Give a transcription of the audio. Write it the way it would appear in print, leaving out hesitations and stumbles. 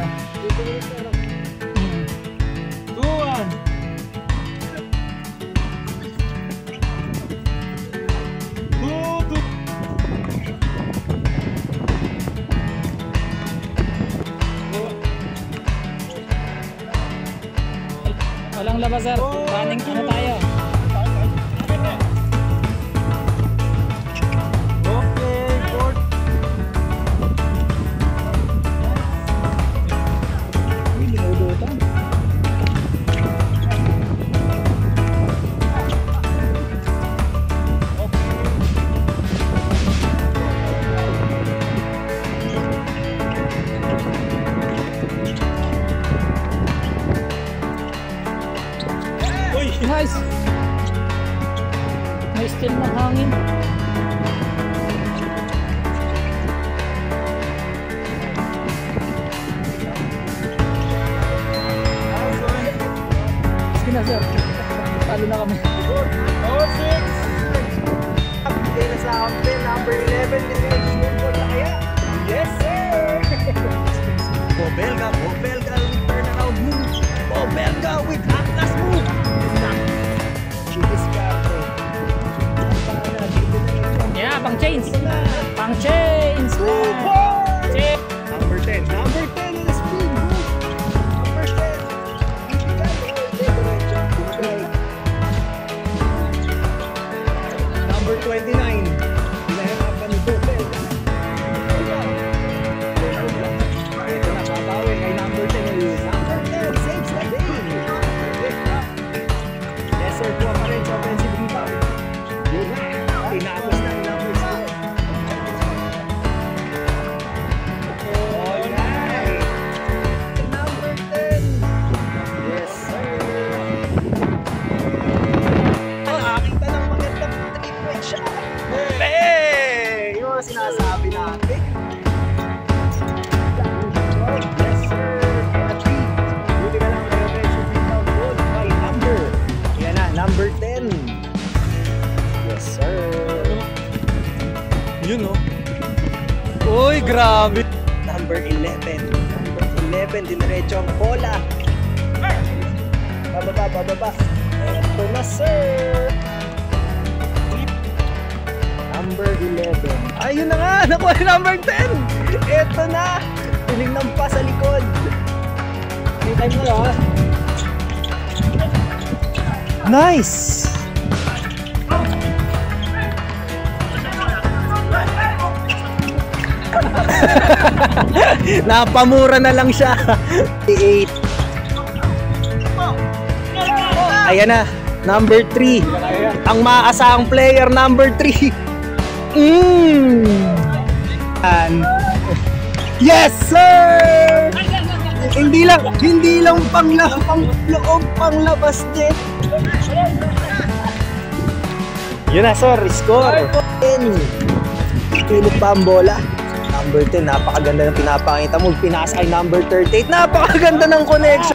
na. 2-1. Walang labas sir. Running ano tayo? Nice! May still ng hangin. Sige na sir. Talo na kami. 4-6. Update na sa ampin. Number 11. Yes sir! Bobelga with turnaround move. Bobelga with atlas move. Yeah, pang chains. Pang chains. Number 10. Number 10 in the speed. Number 10. Number 29. Pinahirapan ni Bobel. Ito na papawi kay number 10. Number 10 saves the day. Yes sir, kuha pa rin sa offensive rebound. Yun na. Tinapos na ni number 6. Alright. Number 10. Yes sir. Ang aking tanang magandang 3-point shot. Hey! Yung mga sinasabi natin. Yes sir. Buti na lang kayo offensive rebound goal by number. Yan na, number 10. Yes sir. Yun no. Uy, grabe. Number 11. Number 11, diniretso ang bola. Bababa. Ito na sir. Number 11. Ayun na nga, nakuha ni number 10. Ito na. Tinignan pa sa likod. Kita mo ha. Nice. Napamura na lang siya. 8. Ayan na, number 3. Ang maaasahang player, number 3. Yes sir! Hindi lang loob, panglabas din. Yun na sir, score. Pilit pa ang bola. Number 10, napakaganda ng pinapakita mo. Pinasa kay number 38, napakaganda ng connection.